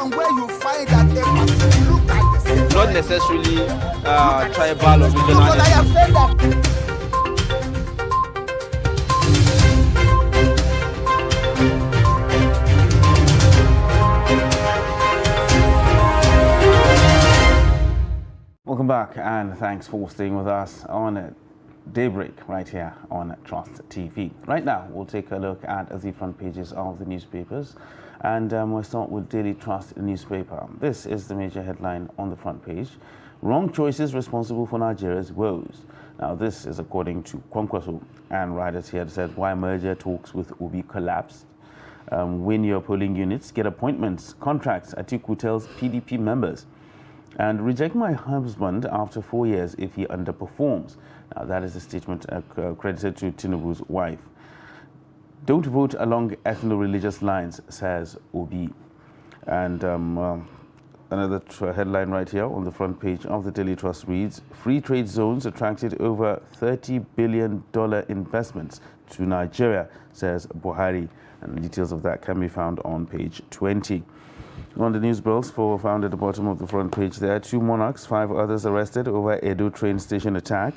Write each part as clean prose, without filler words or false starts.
situation where you find that a person look at the same. Not necessarily tribal or regional. Because I have said that. Welcome back and thanks for staying with us on Daybreak right here on Trust TV. Right now we'll take a look at the front pages of the newspapers and we'll start with Daily Trust newspaper. This is the major headline on the front page. Wrong choices responsible for Nigeria's woes. Now this is according to Kwankwaso, and writers here said why merger talks with Obi collapsed. Win your polling units, get appointments, contracts, Atiku tells PDP members. And reject my husband after 4 years if he underperforms. Now, that is a statement credited to Tinubu's wife. Don't vote along ethno-religious lines, says Obi. And another headline right here on the front page of the Daily Trust reads, Free trade zones attracted over $30 billion investments to Nigeria, says Buhari. And details of that can be found on page 20. On the news bills found at the bottom of the front page there, 2 monarchs, 5 others arrested over Edo train station attack.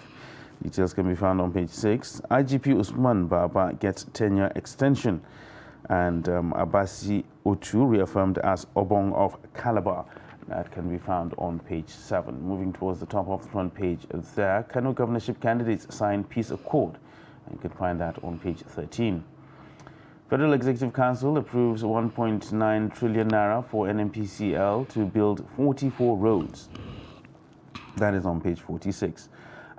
Details can be found on page 6. IGP Usman Baba gets tenure extension. And Abasi Otu reaffirmed as Obong of Calabar. That can be found on page 7. Moving towards the top of the front page there, Kano governorship candidates sign peace accord. And you can find that on page 13. Federal Executive Council approves 1.9 trillion naira for NNPCL to build 44 roads. That is on page 46.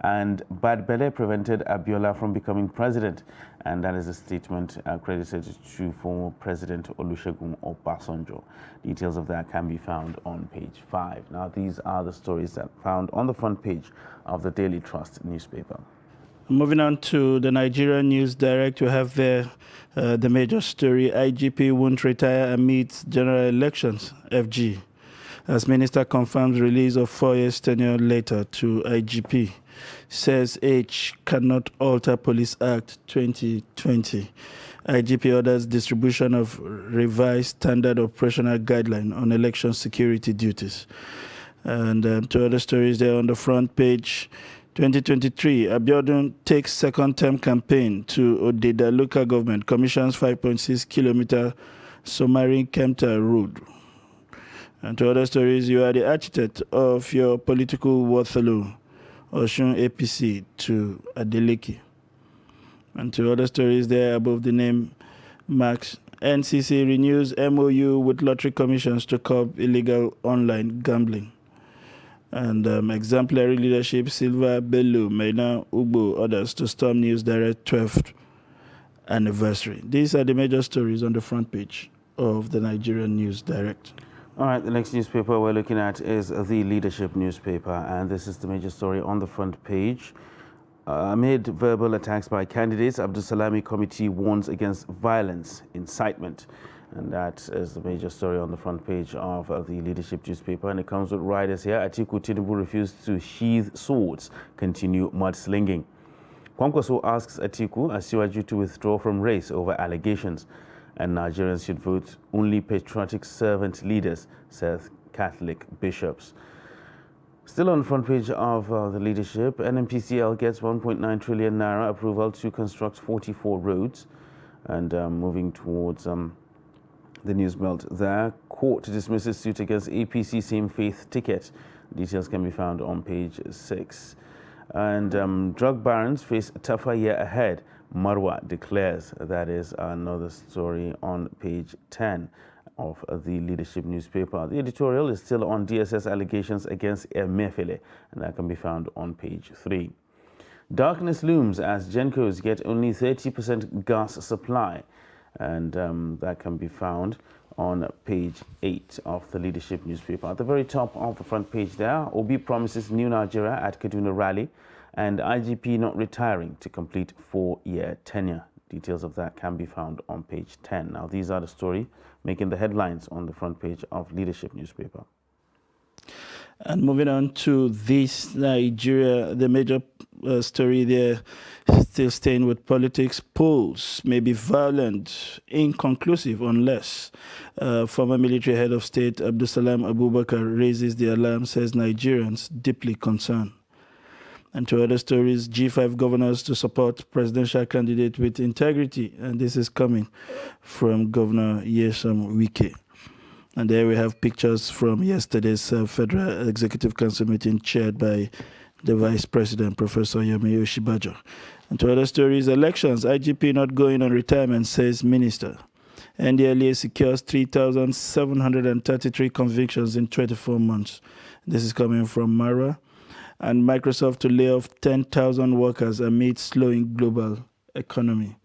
And Bad Bele prevented Abiola from becoming president. And that is a statement credited to former President Olusegun Obasanjo. Details of that can be found on page 5. Now, these are the stories that are found on the front page of the Daily Trust newspaper. Moving on to the Nigerian News Direct, we have there the major story, IGP won't retire amidst general elections, FG. As Minister confirms release of 4 years tenure letter to IGP. Says H cannot alter Police Act 2020. IGP orders distribution of revised standard operational guideline on election security duties. And 2 other stories there on the front page. 2023, Abiodun takes second-term campaign to Odeda local government, commissions 5.6-kilometer submarine Kempta road. And 2 other stories, you are the architect of your political Waterloo, Osun APC to Adeleke. And 2 other stories there above the name Max. NCC renews MOU with lottery commissions to curb illegal online gambling. And exemplary leadership, Silva, Bello, Maina, Ugbo, others to storm News Direct 12th anniversary. These are the major stories on the front page of the Nigerian News Direct. All right, the next newspaper we're looking at is the Leadership newspaper, and this is the major story on the front page. Amid verbal attacks by candidates, Abdul Salami Committee warns against violence, incitement. And that is the major story on the front page of the Leadership newspaper. And it comes with riders here. Atiku Tinubu refused to sheathe swords, continue mudslinging. Kwankwaso asks Atiku Asiwaju to withdraw from race over allegations. And Nigerians should vote only patriotic servant leaders, says Catholic bishops. Still on the front page of the Leadership, NNPCL gets 1.9 trillion naira approval to construct 44 roads. And moving towards the news belt there, court dismisses suit against APC same faith ticket. Details can be found on page 6. And drug barons face a tougher year ahead, Marwa declares. That is another story on page 10 of the Leadership newspaper. The editorial is still on DSS allegations against Emefiele, and that can be found on page 3. Darkness looms as Gencos get only 30% gas supply. And that can be found on page 8 of the Leadership newspaper. At the very top of the front page there, Obi promises new Nigeria at Kaduna rally, and IGP not retiring to complete 4-year tenure. Details of that can be found on page 10. Now, these are the story making the headlines on the front page of Leadership newspaper. And moving on to this Nigeria, the major story there, still staying with politics. Polls may be violent, inconclusive, unless former military head of state Abdusalam Abubakar raises the alarm, says Nigerians deeply concerned. And to other stories, G5 governors to support presidential candidate with integrity. And this is coming from Governor Nyesom Wike. And there we have pictures from yesterday's Federal Executive Council meeting chaired by the Vice President, Professor Yomi Oshibajo. And to other stories, elections, IGP not going on retirement, says Minister. NDLEA secures 3,733 convictions in 24 months. This is coming from Mara. And Microsoft to lay off 10,000 workers amid slowing global economy.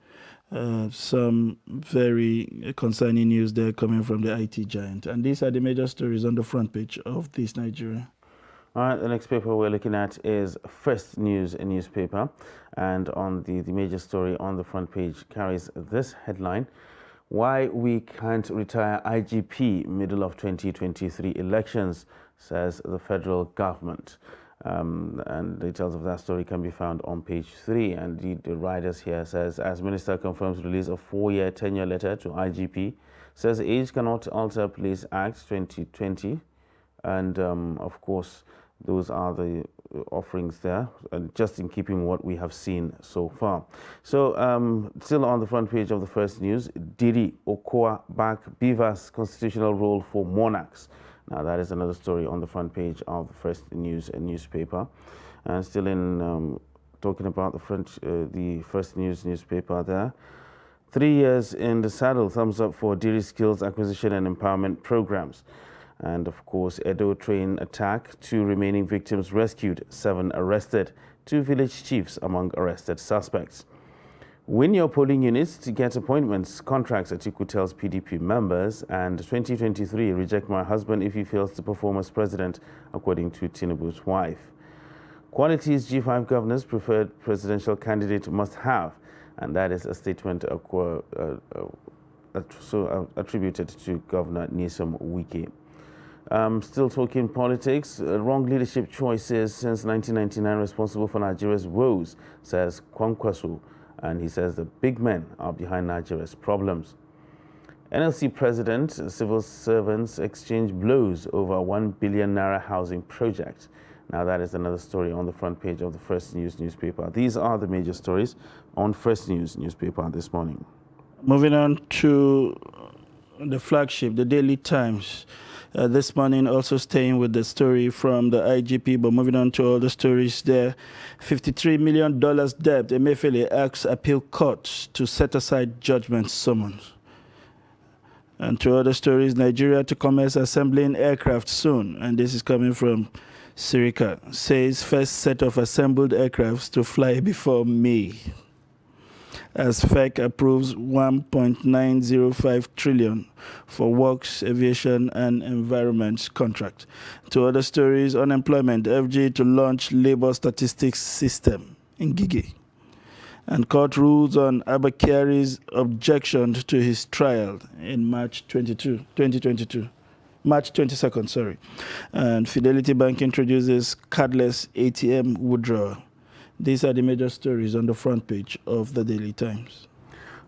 Some very concerning news there coming from the IT giant. And these are the major stories on the front page of this Nigeria. All right, the next paper we're looking at is First News, a newspaper. And on the major story on the front page carries this headline: Why we can't retire IGP middle of 2023 elections, says the federal government. And details of that story can be found on page 3. And the writers here says, as Minister confirms release of 4-year tenure letter to IGP, says Age Cannot Alter Police Act 2020. And of course, those are the offerings there, just in keeping what we have seen so far. So still on the front page of the First News, Didi Okoa back Beaver's constitutional role for monarchs. Now, that is another story on the front page of the First News newspaper. And still in talking about the First News newspaper there. 3 years in the saddle, thumbs up for Diri Skills Acquisition and Empowerment Programs. And of course, Edo train attack, 2 remaining victims rescued, 7 arrested, 2 village chiefs among arrested suspects. Win your polling units to get appointments, contracts, Atiku tells PDP members, and 2023, reject my husband if he fails to perform as president, according to Tinubu's wife. Qualities G5 governors preferred presidential candidate must have, and that is a statement attributed to Governor Nyesom Wike. Still talking politics, wrong leadership choices since 1999 responsible for Nigeria's woes, says Kwankwaso. And he says the big men are behind Nigeria's problems. NLC president, civil servants exchange blows over 1 billion naira housing project. Now that is another story on the front page of the First News newspaper. These are the major stories on First News newspaper this morning. Moving on to the flagship, the Daily Times. This morning, also staying with the story from the IGP, but moving on to all the stories there. $53 million debt. Emefiele asks appeal courts to set aside judgment summons. And to other stories, Nigeria to commence assembling aircraft soon. And this is coming from Sirika. Says first set of assembled aircrafts to fly before May. As FEC approves 1.905 trillion for works, aviation and environment contract. To other stories, unemployment, FG to launch labor statistics system in Gigi. And court rules on Abakari's objection to his trial in March 2022. March 22nd, sorry. And Fidelity Bank introduces cardless ATM withdrawal. These are the major stories on the front page of the Daily Times.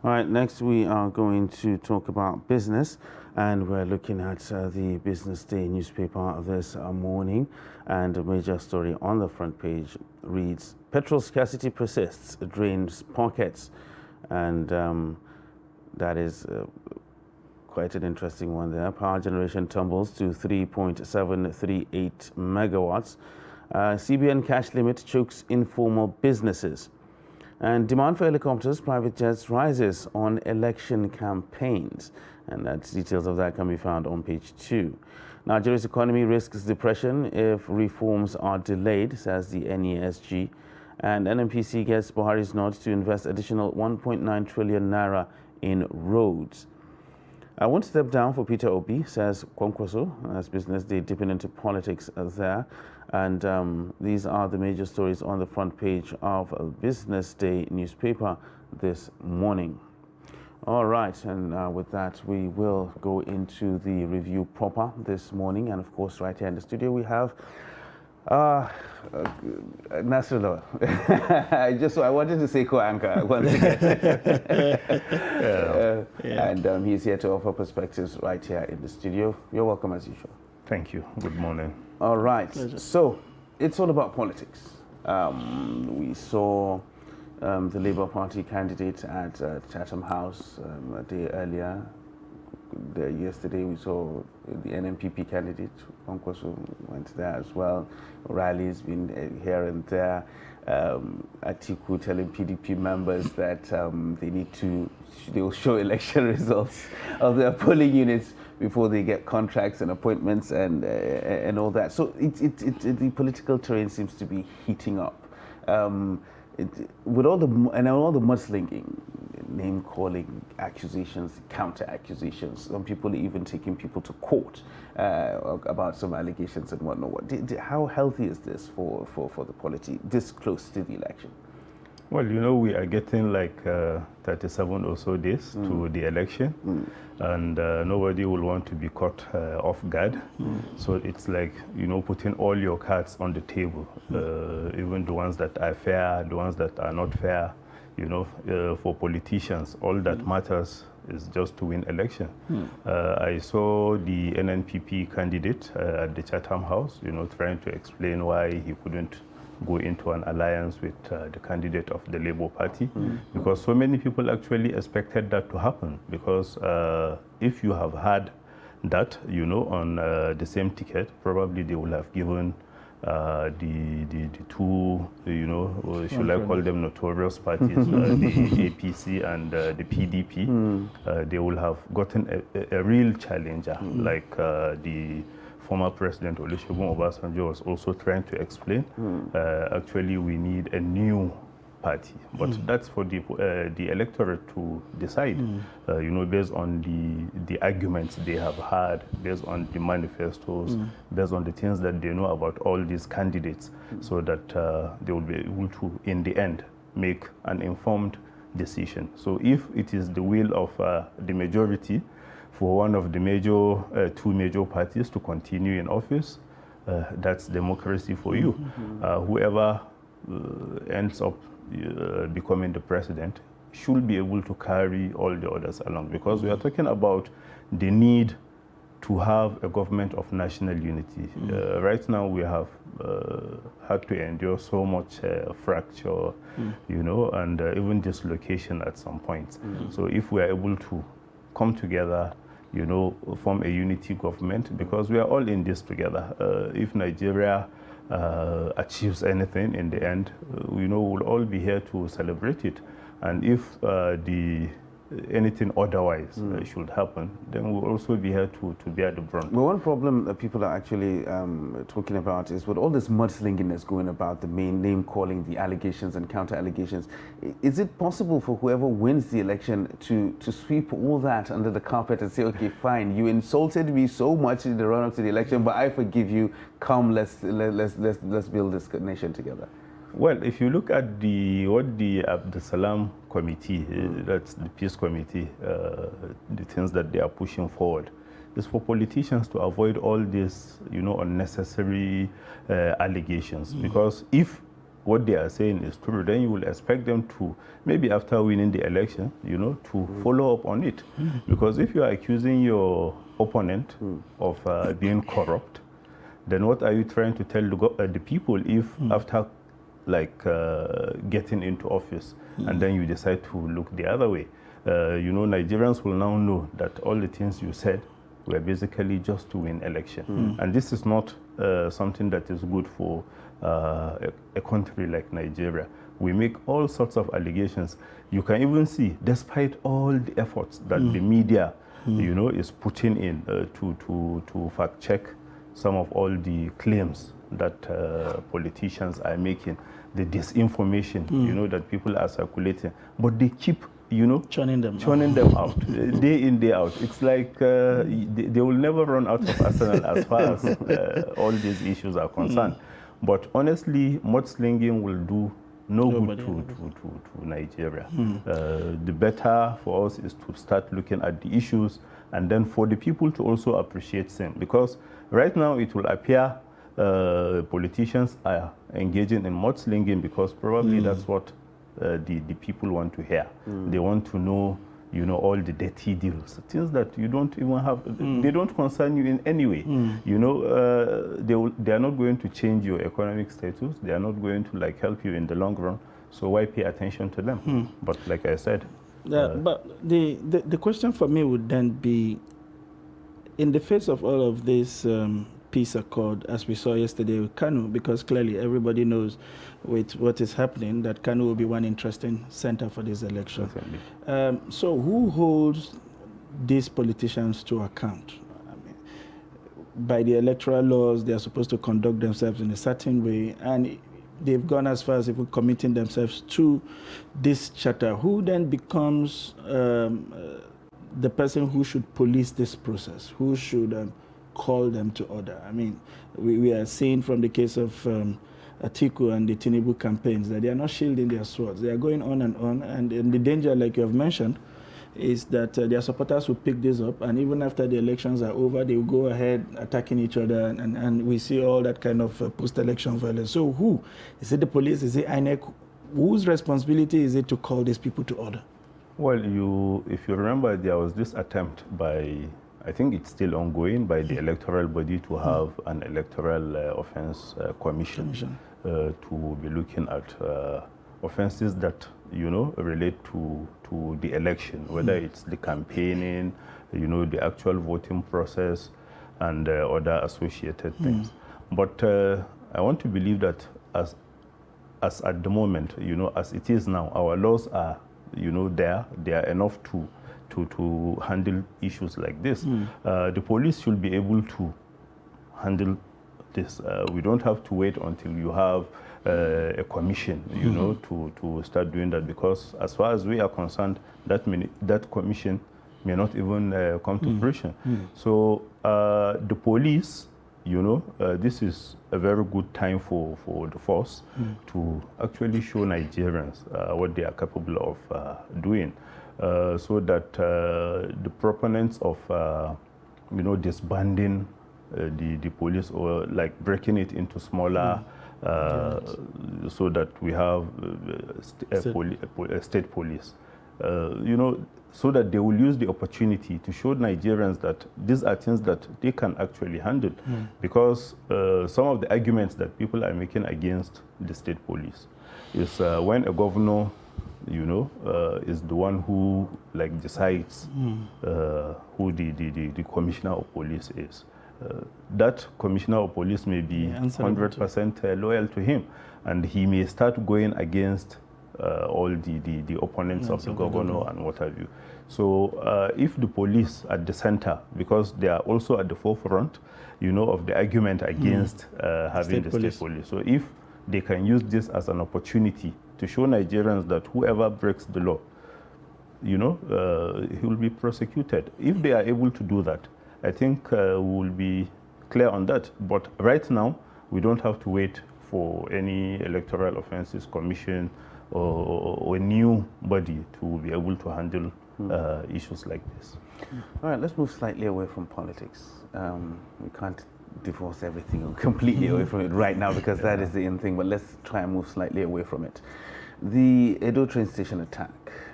All right, next we are going to talk about business, and we're looking at the Business Day newspaper this morning. And a major story on the front page reads, petrol scarcity persists, drains pockets. And that is quite an interesting one there. Power generation tumbles to 3.738 megawatts. CBN cash limit chokes informal businesses. And demand for helicopters, private jets rises on election campaigns. And details of that can be found on page 2. Nigeria's economy risks depression if reforms are delayed, says the NESG. And NNPC gets Buhari's nod to invest additional 1.9 trillion naira in roads. I won't step down for Peter Obi, says Kwankwaso, as Business Day dipping into politics there. And these are the major stories on the front page of Business Day newspaper this morning. All right, and with that, we will go into the review proper this morning. And of course, right here in the studio, we have Nasrullah. I wanted to say co-anchor once again. And he's here to offer perspectives right here in the studio. You're welcome as usual. Thank you. Good morning. All right. Pleasure. So it's all about politics. We saw the Labour Party candidate at Chatham House a day earlier. Yesterday we saw the NMPP candidate, Onkwosu, went there as well. Rallies been here and there. Atiku telling PDP members that they will show election results of their polling units before they get contracts and appointments and all that. So the political terrain seems to be heating up. With all the mudslinging, name calling, accusations, counter accusations, some people are even taking people to court about some allegations and whatnot. How healthy is this for the polity this close to the election? Well, you know, we are getting like 37 or so days to the election, and nobody will want to be caught off guard. So it's like, you know, putting all your cards on the table, even the ones that are fair, the ones that are not fair. You know, for politicians, all that matters is just to win election. I saw the NNPP candidate at the Chatham House, you know, trying to explain why he couldn't go into an alliance with the candidate of the Labour Party, because so many people actually expected that to happen, because if you have had that, you know, on the same ticket, probably they will have given the two, you know, should I call them notorious parties, the APC and the PDP, they will have gotten a real challenger, like the former President Olusegun Obasanjo was also trying to explain. Actually, we need a new party, but that's for the electorate to decide, you know, based on the arguments they have had, based on the manifestos, based on the things that they know about all these candidates, so that they will be able to, in the end, make an informed decision. So if it is the will of the majority for one of the two major parties to continue in office, that's democracy for you. Whoever ends up becoming the president should be able to carry all the others along, because we are talking about the need to have a government of national unity. Right now we have had to endure so much fracture, you know, and even dislocation at some points. So if we are able to come together, you know, form a unity government, because we are all in this together. If Nigeria achieves anything in the end, you know, we'll all be here to celebrate it. And if anything otherwise should happen, then we'll also be here to bear the brunt. Well, one problem that people are actually talking about is with all this mudslinging that's going about, the main name calling, the allegations and counter allegations, is it possible for whoever wins the election to sweep all that under the carpet and say, okay, fine, you insulted me so much in the run-up to the election, but I forgive you, come, let's build this nation together? Well, if you look at what the Abdul committee, that's the peace committee, the things that they are pushing forward, is for politicians to avoid all these, you know, unnecessary allegations. Because if what they are saying is true, then you will expect them to, maybe after winning the election, you know, to follow up on it. Because if you are accusing your opponent of being corrupt, then what are you trying to tell the people if after getting into office and then you decide to look the other way? You know, Nigerians will now know that all the things you said were basically just to win election. And this is not something that is good for a country like Nigeria. We make all sorts of allegations. You can even see, despite all the efforts that the media, you know, is putting in to fact check some of all the claims that politicians are making, the disinformation, you know, that people are circulating, but they keep, you know, churning them out day in, day out. It's like they will never run out of arsenal as far as all these issues are concerned. But honestly, mudslinging will do no good to Nigeria. The better for us is to start looking at the issues, and then for the people to also appreciate them. Because right now it will appear politicians are engaging in mudslinging because probably that's what the people want to hear. They want to know, you know, all the dirty deals, things that you don't even have, they don't concern you in any way. You know, they are not going to change your economic status. They are not going to like help you in the long run. So why pay attention to them? But like I said, but the question for me would then be, in the face of all of this peace accord, as we saw yesterday with Kanu, because clearly everybody knows with what is happening that Kanu will be one interesting center for this election. So who holds these politicians to account? I mean, by the electoral laws, they are supposed to conduct themselves in a certain way, and they've gone as far as even committing themselves to this charter. Who then becomes the person who should police this process? Who should call them to order? I mean, we are seeing from the case of Atiku and the Tinubu campaigns that they are not shielding their swords. They are going on, and the danger, like you have mentioned, is that their supporters will pick this up, and even after the elections are over, they will go ahead attacking each other, and we see all that kind of post-election violence. So who? Is it the police? Is it INEC? Whose responsibility is it to call these people to order? Well, if you remember, there was this attempt by, I think it's still ongoing, by the electoral body to have an electoral offense commission to be looking at offenses that, you know, relate to the election, whether it's the campaigning, you know, the actual voting process, and other associated things. But I want to believe that as at the moment, you know, as it is now, our laws are, you know, they are enough to handle issues like this. The police should be able to handle this. We don't have to wait until you have a commission, you know, to start doing that, because as far as we are concerned, that commission may not even come to fruition. So the police, you know, this is a very good time for the force to actually show Nigerians what they are capable of doing, so that the proponents of, you know, disbanding the police, or like breaking it into smaller, so that we have a state police, you know, so that they will use the opportunity to show Nigerians that these are things that they can actually handle. Because some of the arguments that people are making against the state police is when a governor, you know, is the one who like decides who the commissioner of police is. That commissioner of police may be 100% loyal to him, and he may start going against all the opponents of the governor and what have you. So if the police at the center, because they are also at the forefront, you know, of the argument against having the state police. So if they can use this as an opportunity to show Nigerians that whoever breaks the law, you know, he will be prosecuted. If they are able to do that, I think we will be clear on that. But right now, we don't have to wait for any electoral offenses commission or a new body to be able to handle issues like this. All right, let's move slightly away from politics. We can't divorce everything completely away from it right now, because that is the end thing, but let's try and move slightly away from it. The Edo train station attack,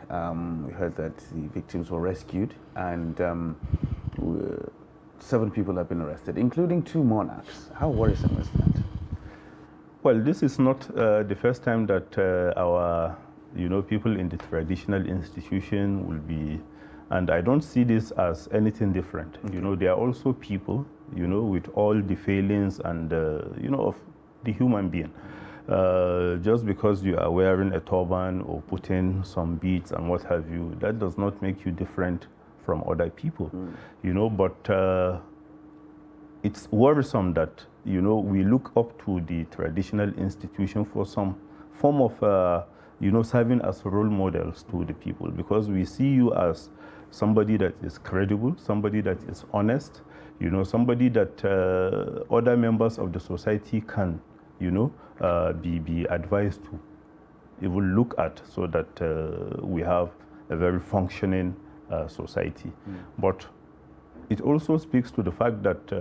we heard that the victims were rescued, and 7 people have been arrested, including 2 monarchs. How worrisome is that? Well, this is not the first time that our, you know, people in the traditional institution will be, and I don't see this as anything different. You know, there are also people, you know, with all the failings and, you know, of the human being. Just because you are wearing a turban or putting some beads and what have you, that does not make you different from other people, you know, but it's worrisome that, you know, we look up to the traditional institution for some form of, you know, serving as role models to the people, because we see you as somebody that is credible, somebody that is honest, you know, somebody that other members of the society can, you know, be advised to even look at, so that we have a very functioning society. But it also speaks to the fact that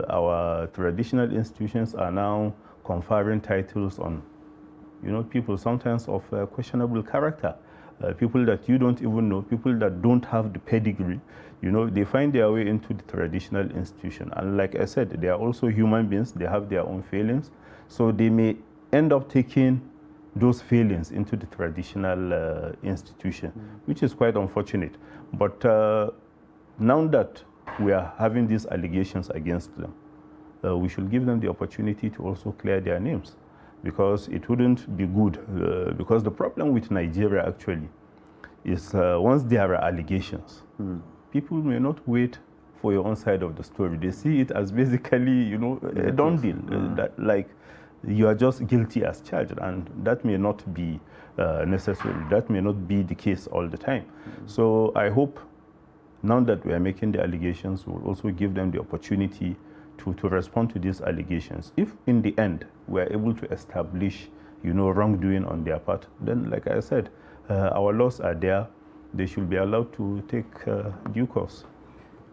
our traditional institutions are now conferring titles on, people sometimes of questionable character, people that you don't even know, people that don't have the pedigree. They find their way into the traditional institution. And like I said, they are also human beings. They have their own feelings. So they may end up taking those failings into the traditional institution, which is quite unfortunate. But now that we are having these allegations against them, we should give them the opportunity to also clear their names, because it wouldn't be good. Because the problem with Nigeria actually is once there are allegations, people may not wait for your own side of the story. They see it as basically, a done deal, that like you are just guilty as charged, and that may not be necessary. That may not be the case all the time. So I hope now that we are making the allegations, we'll also give them the opportunity to respond to these allegations. If in the end we are able to establish, wrongdoing on their part, then like I said, our laws are there. They should be allowed to take due course.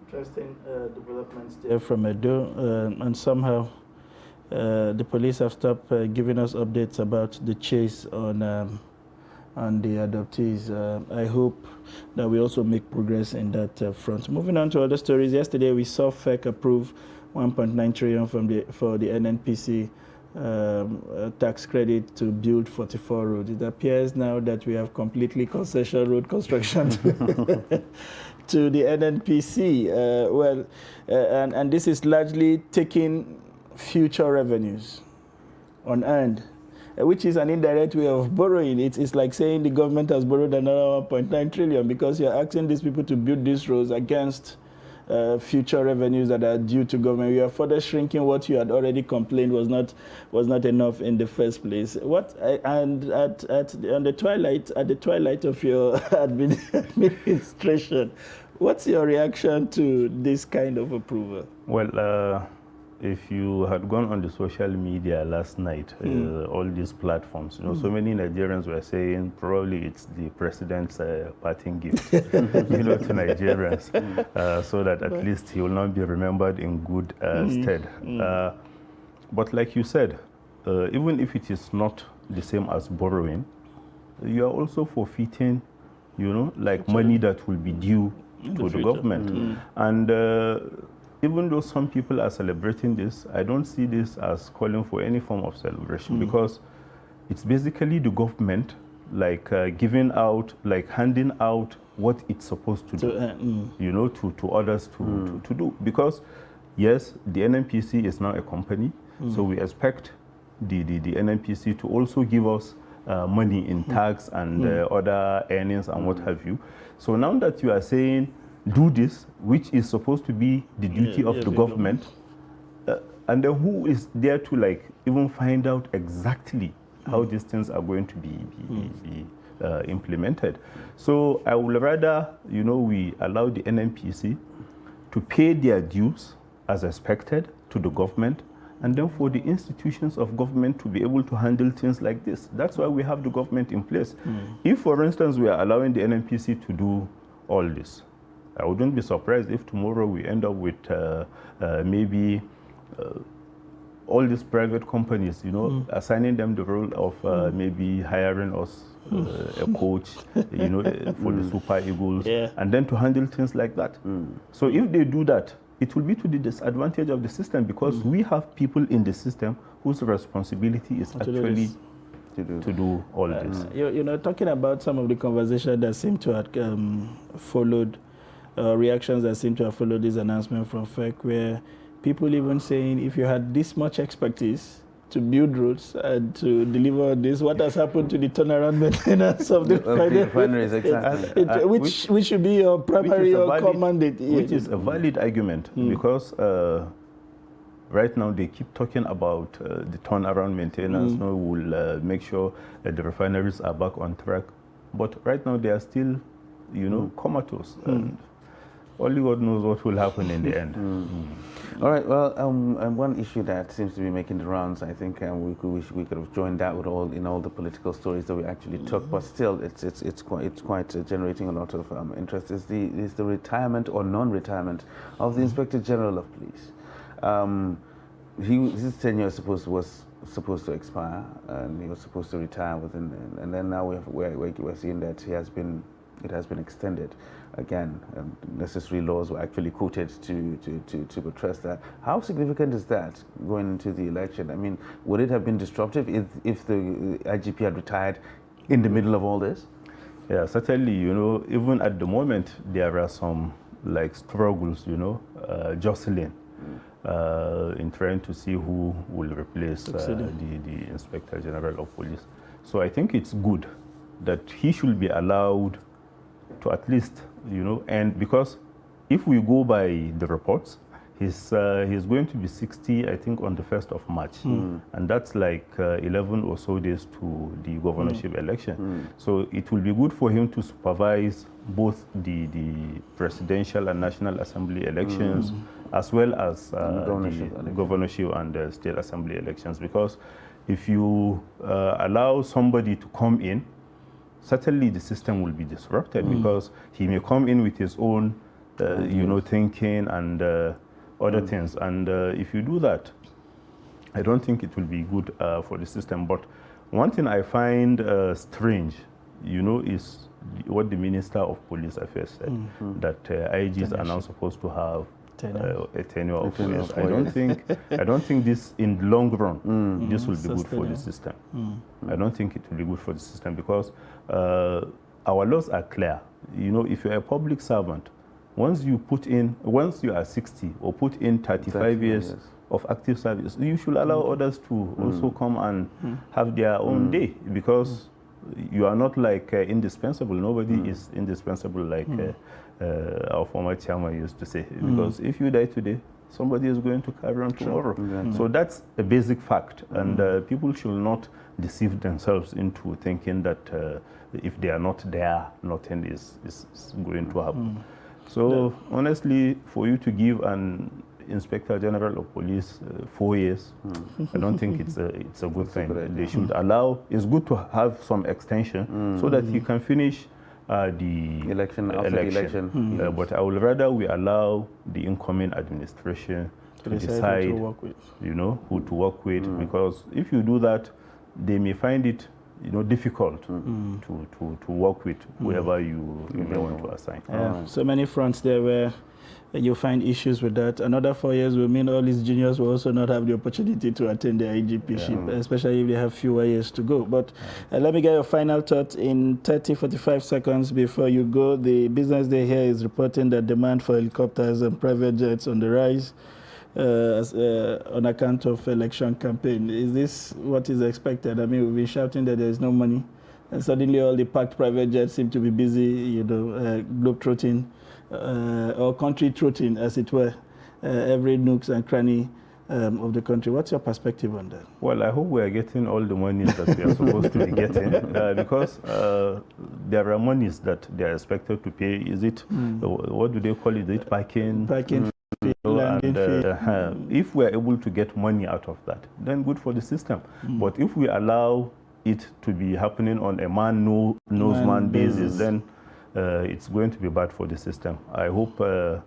Interesting developments there from Edo, and somehow the police have stopped giving us updates about the chase on the adoptees. I hope that we also make progress in that front. Moving on to other stories, yesterday we saw FEC approve 1.9 trillion for the NNPC tax credit to build 44 roads. It appears now that we have completely concession road construction to the NNPC. And this is largely taking future revenues unearned, which is an indirect way of borrowing. It's like saying the government has borrowed another 1.9 trillion because you're asking these people to build these roads against future revenues that are due to government. You are further shrinking what you had already complained was not enough in the first place. At the twilight of your administration, what's your reaction to this kind of approval? Well, if you had gone on the social media last night, all these platforms, so many Nigerians were saying probably it's the president's parting gift, to Nigerians, so that at least he will not be remembered in good stead. But like you said, even if it is not the same as borrowing, you are also forfeiting, money that will be due to the government. And even though some people are celebrating this, I don't see this as calling for any form of celebration, because it's basically the government giving out, handing out what it's supposed to do, to others to do. Because yes, the NNPC is now a company, so we expect the NNPC to also give us money in tax and other earnings and what have you. So now that you are saying do this, which is supposed to be the duty of the government, and then who is there to even find out exactly how these things are going to be implemented? So I would rather, we allow the NNPC to pay their dues as expected to the government, and then for the institutions of government to be able to handle things like this. That's why we have the government in place. If, for instance, we are allowing the NNPC to do all this, I wouldn't be surprised if tomorrow we end up with maybe all these private companies, assigning them the role of maybe hiring us a coach, for the Super Eagles, and then to handle things like that. So if they do that, it will be to the disadvantage of the system, because we have people in the system whose responsibility is actually to do all this. Talking about some of the conversations that seem to have followed, reactions that seem to have followed this announcement from FEC, where people even saying, if you had this much expertise to build roads and to deliver this, what has happened to the turnaround maintenance of the refineries? Exactly. Which should be your primary or core mandate. Which is a valid argument, because right now they keep talking about the turnaround maintenance. We'll make sure that the refineries are back on track. But right now they are still, comatose. And only God knows what will happen in the end. All right. Well, and one issue that seems to be making the rounds, I think, we could have joined that with all the political stories that we actually took, but still, it's quite generating a lot of interest. Is the retirement or non-retirement of the Inspector General of Police? His tenure was supposed to expire, and he was supposed to retire within, and then now we're seeing that it has been extended again. Necessary laws were actually quoted to address that. How significant is that going into the election? I mean, would it have been disruptive if the IGP had retired in the middle of all this? Yeah, certainly. Even at the moment, there are some struggles, jostling in trying to see who will replace the Inspector General of Police. So I think it's good that he should be allowed to at least, and because if we go by the reports, he's going to be 60, I think, on the 1st of March. And that's 11 or so days to the governorship election. So it will be good for him to supervise both the presidential and National Assembly elections, as well as the governorship and the state assembly elections. Because if you allow somebody to come in, certainly the system will be disrupted, because he may come in with his own, thinking and other things. And if you do that, I don't think it will be good for the system. But one thing I find strange, is what the Minister of Police Affairs said, that IGs are now supposed to have a tenure of 4 years. I don't think this, in the long run, this will be good for the system. I don't think it will be good for the system, because our laws are clear. If you're a public servant, once you are 60 or put in 35 years of active service, you should allow others to also come and have their own day, because you are not indispensable. Nobody is indispensable, our former chairman used to say, because if you die today, somebody is going to carry on tomorrow. So that's a basic fact, and people should not deceive themselves into thinking that if they are not there, nothing is going to happen. So honestly, for you to give an Inspector General of Police 4 years, I don't think it's a good thing. They should allow. It's good to have some extension so that he can finish the election. But I would rather we allow the incoming administration to decide who to work with, because if you do that, they may find it difficult to work with whoever you may want to assign. So many fronts there where you find issues with that. Another 4 years will mean all these juniors will also not have the opportunity to attend the IGP-ship, especially if they have fewer years to go. But let me get your final thought in 30-45 seconds before you go. The Business Day here is reporting that demand for helicopters and private jets on the rise on account of election campaign. Is this what is expected? I mean, we've been shouting that there is no money, and suddenly all the packed private jets seem to be busy, globe-trotting, or country-trotting, as it were, every nooks and cranny of the country. What's your perspective on that? Well, I hope we are getting all the monies that we are supposed to be getting, because there are monies that they are expected to pay. Is it, what do they call it? Is it parking? Parking. If we are able to get money out of that, then good for the system. But if we allow it to be happening on a man-knows-man basis, then it's going to be bad for the system. I hope the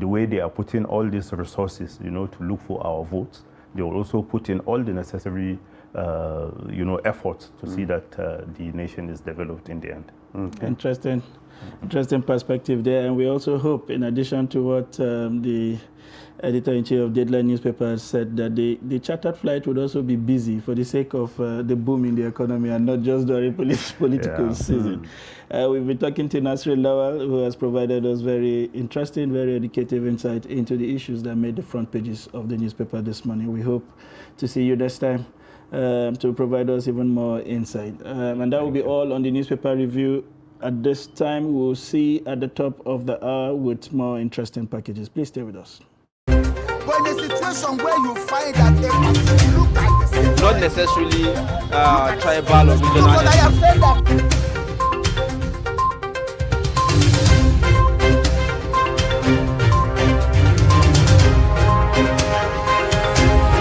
way they are putting all these resources, to look for our votes, they will also put in all the necessary, efforts to see that the nation is developed in the end. Interesting perspective there. And we also hope, in addition to what the editor-in-chief of Deadline newspaper has said, that the chartered flight would also be busy for the sake of the boom in the economy, and not just during political season. We've been talking to Nasri Lawal, who has provided us very interesting, very educative insight into the issues that made the front pages of the newspaper this morning. We hope to see you next time to provide us even more insight. And that will be all on the newspaper review. At this time, we'll see at the top of the hour with more interesting packages. Please stay with us. But in a situation where you find that look at the Not necessarily tribal or regional. But I have said that